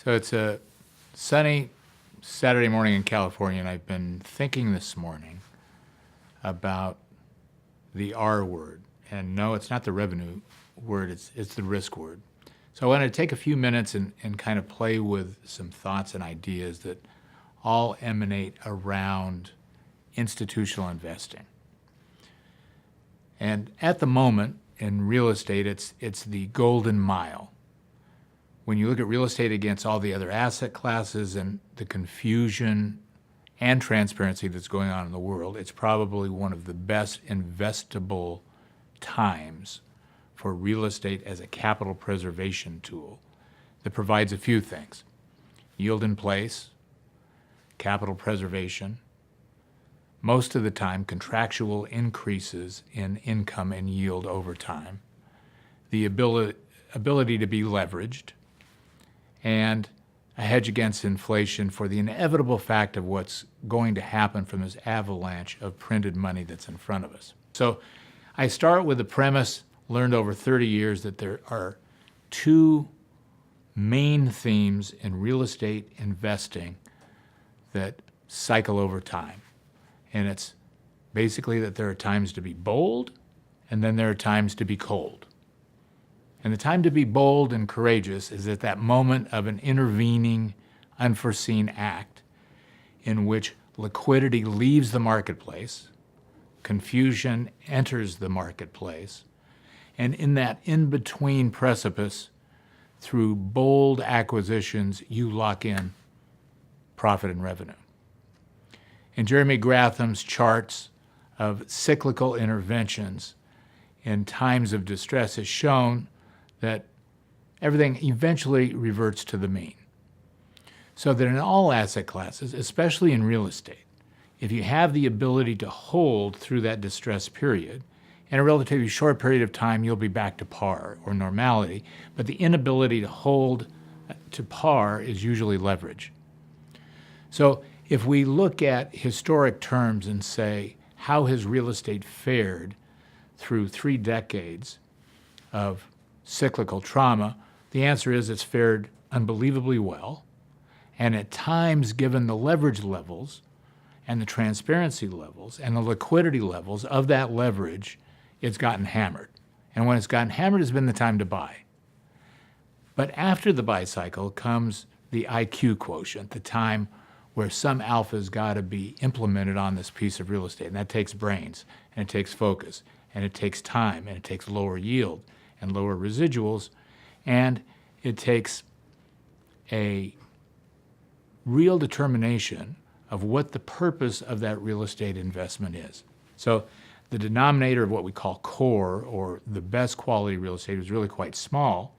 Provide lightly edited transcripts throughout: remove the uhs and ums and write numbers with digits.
So it's a sunny Saturday morning in California, and I've been thinking this morning about the R word. And no, it's not the revenue word, it's the risk word. So I want to take a few minutes and kind of play with some thoughts and ideas that all emanate around institutional investing. And at the moment in real estate, it's the golden mile. When you look at real estate against all the other asset classes and the confusion and transparency that's going on in the world, it's probably one of the best investable times for real estate as a capital preservation tool that provides a few things: yield in place, capital preservation, most of the time contractual increases in income and yield over time, the ability to be leveraged, and a hedge against inflation for the inevitable fact of what's going to happen from this avalanche of printed money that's in front of us. So I start with the premise learned over 30 years that there are two main themes in real estate investing that cycle over time. And it's basically that there are times to be bold, and then there are times to be cold. And the time to be bold and courageous is at that moment of an intervening, unforeseen act in which liquidity leaves the marketplace, confusion enters the marketplace, and in that in-between precipice, through bold acquisitions, you lock in profit and revenue. In Jeremy Gratham's charts of cyclical interventions in times of distress has shown that everything eventually reverts to the mean. So that in all asset classes, especially in real estate, if you have the ability to hold through that distress period, in a relatively short period of time, you'll be back to par or normality, but the inability to hold to par is usually leverage. So if we look at historic terms and say, how has real estate fared through 3 decades of cyclical trauma, the answer is it's fared unbelievably well. And at times, given the leverage levels and the transparency levels and the liquidity levels of that leverage, it's gotten hammered. And when it's gotten hammered, it's been the time to buy. But after the buy cycle comes the IQ quotient, the time where some alpha's got to be implemented on this piece of real estate. And that takes brains, and it takes focus, and it takes time, and it takes lower yield and lower residuals, and it takes a real determination of what the purpose of that real estate investment is. So the denominator of what we call core, or the best quality real estate, is really quite small,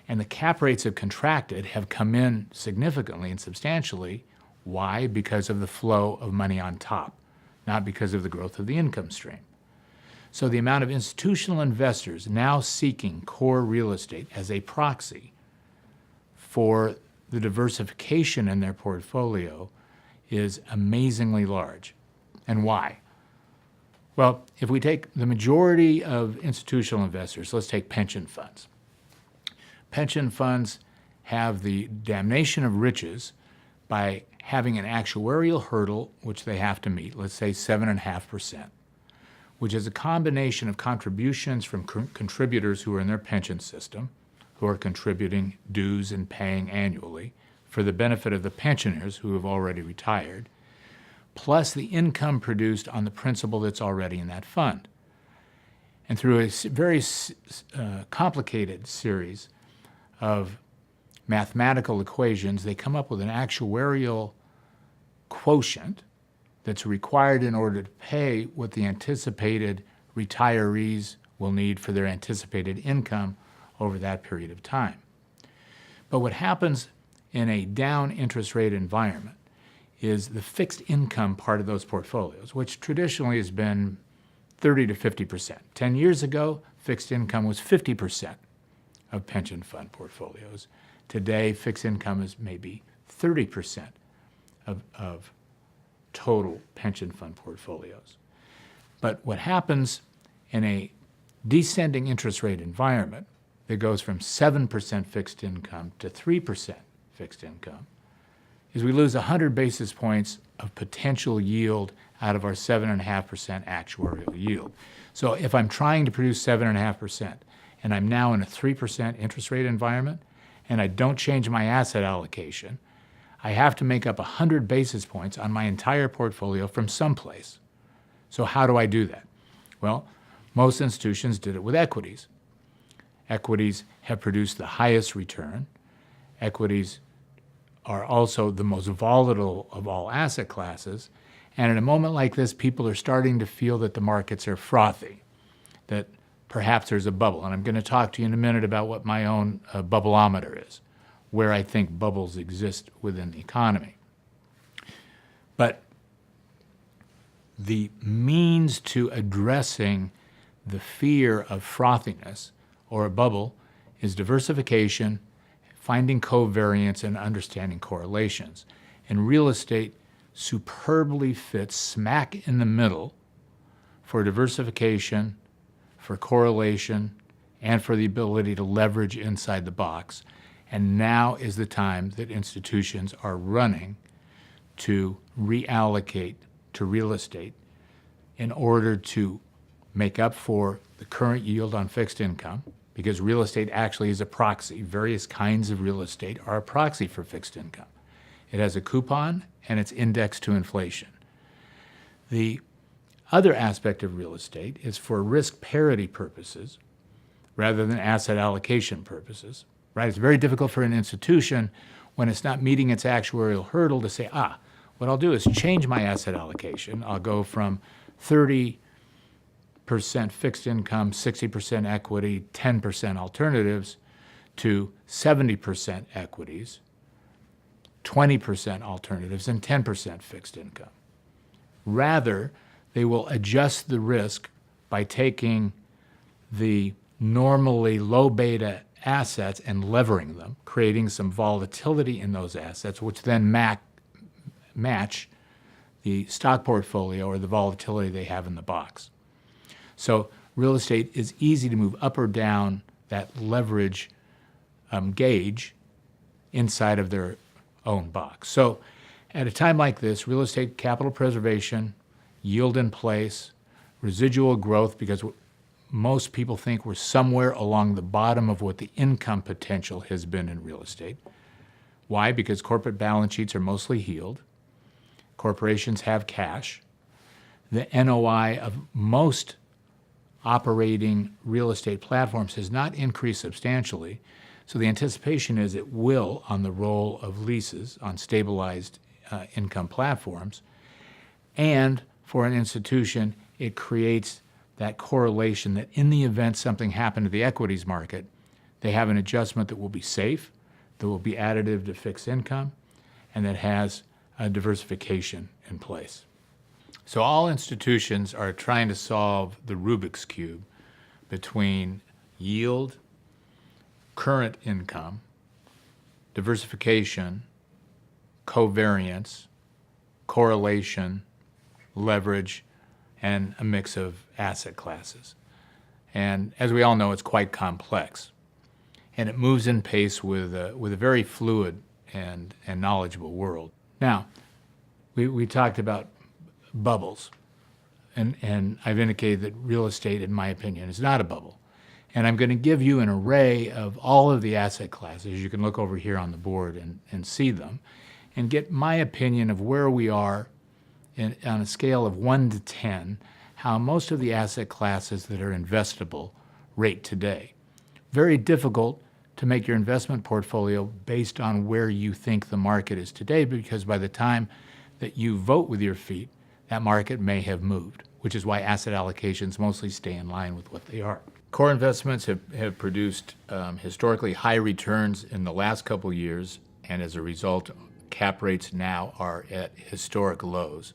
and the cap rates have contracted, have come in significantly and substantially. Why? Because of the flow of money on top, not because of the growth of the income stream. So the amount of institutional investors now seeking core real estate as a proxy for the diversification in their portfolio is amazingly large. And why? Well, if we take the majority of institutional investors, let's take pension funds. Pension funds have the damnation of riches by having an actuarial hurdle which they have to meet, let's say 7.5%, which is a combination of contributions from contributors who are in their pension system, who are contributing dues and paying annually for the benefit of the pensioners who have already retired, plus the income produced on the principal that's already in that fund. And through a very complicated series of mathematical equations, they come up with an actuarial quotient that's required in order to pay what the anticipated retirees will need for their anticipated income over that period of time. But what happens in a down interest rate environment is the fixed income part of those portfolios, which traditionally has been 30 to 50%. 10 years ago, fixed income was 50% of pension fund portfolios. Today, fixed income is maybe 30% of total pension fund portfolios. But what happens in a descending interest rate environment that goes from 7% fixed income to 3% fixed income is we lose 100 basis points of potential yield out of our 7.5% actuarial yield. So if I'm trying to produce 7.5% and I'm now in a 3% interest rate environment and I don't change my asset allocation, I have to make up 100 basis points on my entire portfolio from someplace. So how do I do that? Well, most institutions did it with equities. Equities have produced the highest return. Equities are also the most volatile of all asset classes. And in a moment like this, people are starting to feel that the markets are frothy, that perhaps there's a bubble. And I'm going to talk to you in a minute about what my own bubbleometer is, where I think bubbles exist within the economy. But the means to addressing the fear of frothiness or a bubble is diversification, finding covariance, and understanding correlations. And real estate superbly fits smack in the middle for diversification, for correlation, and for the ability to leverage inside the box. And now is the time that institutions are running to reallocate to real estate in order to make up for the current yield on fixed income, because real estate actually is a proxy. Various kinds of real estate are a proxy for fixed income. It has a coupon and it's indexed to inflation. The other aspect of real estate is for risk parity purposes rather than asset allocation purposes. Right? It's very difficult for an institution when it's not meeting its actuarial hurdle to say, what I'll do is change my asset allocation. I'll go from 30% fixed income, 60% equity, 10% alternatives to 70% equities, 20% alternatives, and 10% fixed income. Rather, they will adjust the risk by taking the normally low beta assets and levering them, creating some volatility in those assets, which then match the stock portfolio or the volatility they have in the box. So real estate is easy to move up or down that leverage gauge inside of their own box. So at a time like this, real estate capital preservation, yield in place, residual growth, because most people think we're somewhere along the bottom of what the income potential has been in real estate. Why? Because corporate balance sheets are mostly healed. Corporations have cash. The NOI of most operating real estate platforms has not increased substantially. So the anticipation is it will on the roll of leases on stabilized income platforms. And for an institution, it creates that correlation that in the event something happened to the equities market, they have an adjustment that will be safe, that will be additive to fixed income, and that has a diversification in place. So all institutions are trying to solve the Rubik's Cube between yield, current income, diversification, covariance, correlation, leverage, and a mix of asset classes. And as we all know, it's quite complex. And it moves in pace with a very fluid and knowledgeable world. Now, we talked about bubbles. And I've indicated that real estate, in my opinion, is not a bubble. And I'm going to give you an array of all of the asset classes. You can look over here on the board and see them and get my opinion of where we are on a scale of 1 to 10, how most of the asset classes that are investable rate today. Very difficult to make your investment portfolio based on where you think the market is today, because by the time that you vote with your feet, that market may have moved, which is why asset allocations mostly stay in line with what they are. Core investments have produced historically high returns in the last couple years, and as a result, cap rates now are at historic lows,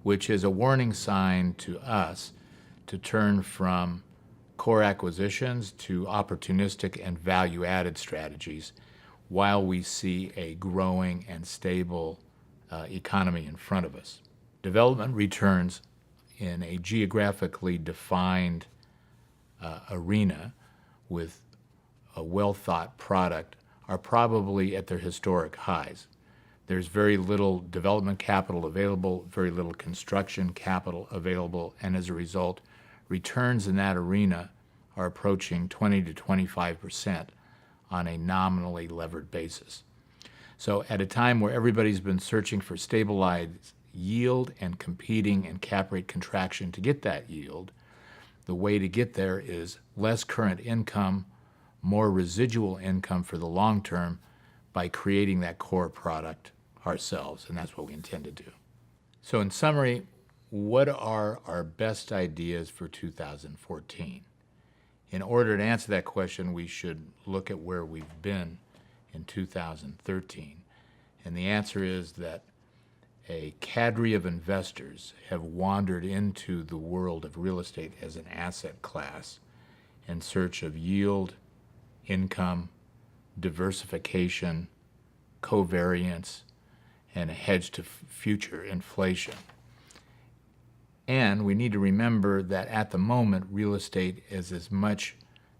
which is a warning sign to us to turn from core acquisitions to opportunistic and value-added strategies while we see a growing and stable economy in front of us. Development returns in a geographically defined arena with a well-thought product are probably at their historic highs. There's very little development capital available, very little construction capital available, and as a result, returns in that arena are approaching 20 to 25% on a nominally levered basis. So at a time where everybody's been searching for stabilized yield and competing in cap rate contraction to get that yield, the way to get there is less current income, more residual income for the long term by creating that core product ourselves, and that's what we intend to do. So in summary, what are our best ideas for 2014? In order to answer that question, we should look at where we've been in 2013. And the answer is that a cadre of investors have wandered into the world of real estate as an asset class in search of yield, income, diversification, covariance, and a hedge to future inflation. And we need to remember that at the moment, real estate is as much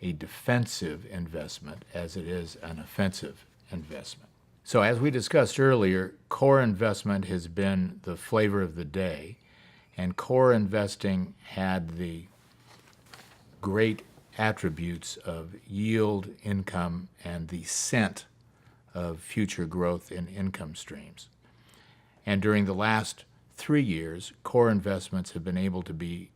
a defensive investment as it is an offensive investment. So as we discussed earlier, core investment has been the flavor of the day, and core investing had the great attributes of yield, income, and the scent of future growth in income streams. And during the last 3 years, core investments have been able to be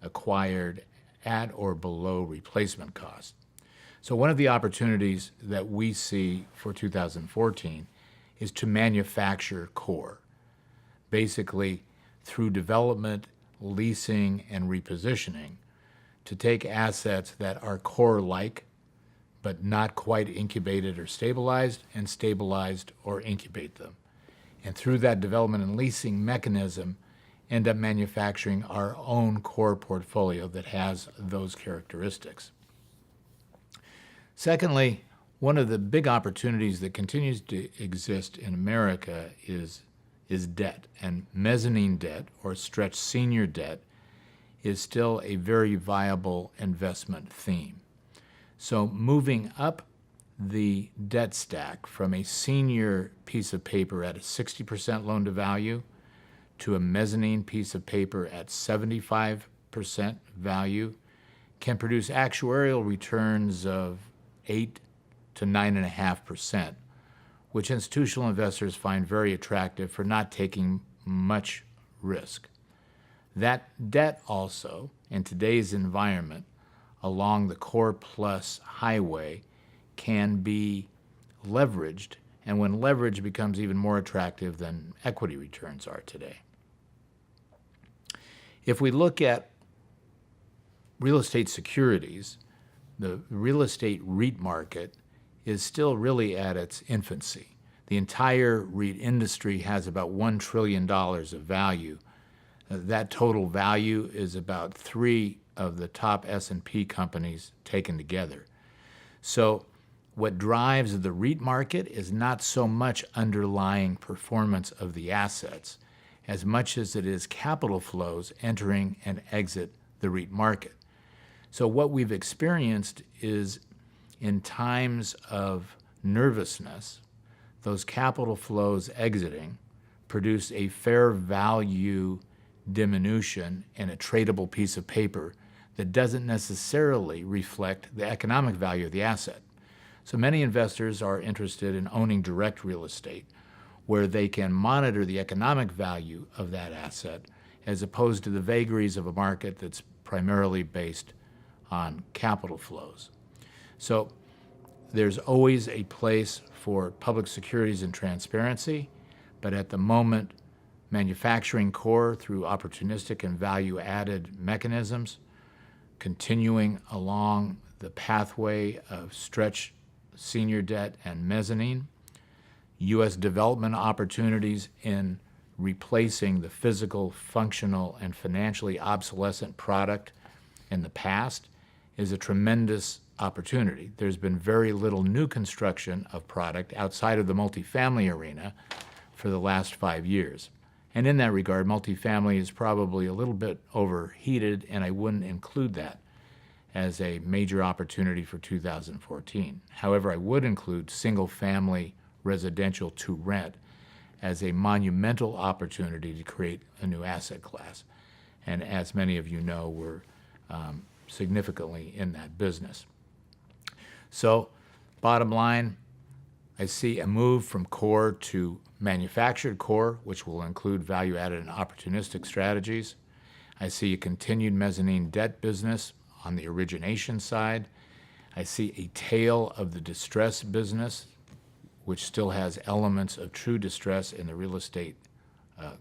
acquired at or below replacement cost. So one of the opportunities that we see for 2014 is to manufacture core, basically through development, leasing, and repositioning, to take assets that are core-like but not quite incubated or stabilized, and stabilized or incubate them. And through that development and leasing mechanism, end up manufacturing our own core portfolio that has those characteristics. Secondly, one of the big opportunities that continues to exist in America is debt, and mezzanine debt or stretched senior debt is still a very viable investment theme. So moving up the debt stack from a senior piece of paper at a 60% loan to value to a mezzanine piece of paper at 75% value can produce actuarial returns of 8 to 9.5%, which institutional investors find very attractive for not taking much risk. That debt also, in today's environment, along the core plus highway, can be leveraged, and when leverage becomes even more attractive than equity returns are today. If we look at real estate securities, the real estate REIT market is still really at its infancy. The entire REIT industry has about $1 trillion of value. That total value is about 3 of the top S&P companies taken together. So what drives the REIT market is not so much underlying performance of the assets as much as it is capital flows entering and exit the REIT market. So what we've experienced is in times of nervousness, those capital flows exiting produce a fair value diminution in a tradable piece of paper that doesn't necessarily reflect the economic value of the asset. So many investors are interested in owning direct real estate where they can monitor the economic value of that asset as opposed to the vagaries of a market that's primarily based on capital flows. So there's always a place for public securities and transparency, but at the moment, manufacturing core through opportunistic and value-added mechanisms, continuing along the pathway of stretch senior debt and mezzanine, U.S. development opportunities in replacing the physical, functional, and financially obsolescent product in the past is a tremendous opportunity. There's been very little new construction of product outside of the multifamily arena for the last 5 years. And in that regard, multifamily is probably a little bit overheated, and I wouldn't include that as a major opportunity for 2014. However, I would include single-family residential to rent as a monumental opportunity to create a new asset class. And as many of you know, we're significantly in that business. So, bottom line, I see a move from core to manufactured core, which will include value-added and opportunistic strategies. I see a continued mezzanine debt business on the origination side. I see a tail of the distress business, which still has elements of true distress in the real estate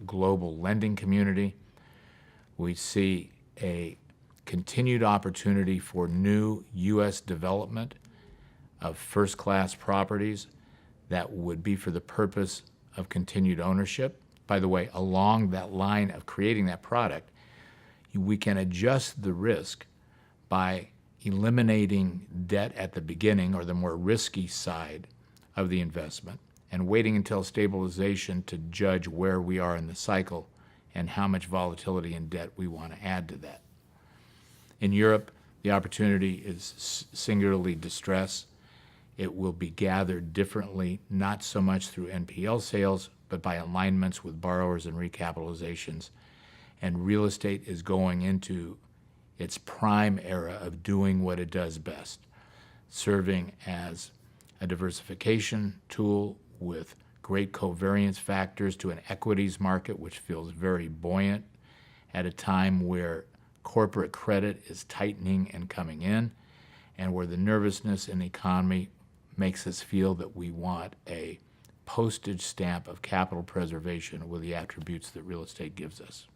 global lending community. We see a continued opportunity for new U.S. development of first-class properties that would be for the purpose of continued ownership. By the way, along that line of creating that product, we can adjust the risk by eliminating debt at the beginning, or the more risky side of the investment, and waiting until stabilization to judge where we are in the cycle and how much volatility and debt we want to add to that. In Europe, the opportunity is singularly distress. It will be gathered differently, not so much through NPL sales, but by alignments with borrowers and recapitalizations. And real estate is going into its prime era of doing what it does best, serving as a diversification tool with great covariance factors to an equities market which feels very buoyant at a time where corporate credit is tightening and coming in, and where the nervousness in the economy makes us feel that we want a postage stamp of capital preservation with the attributes that real estate gives us.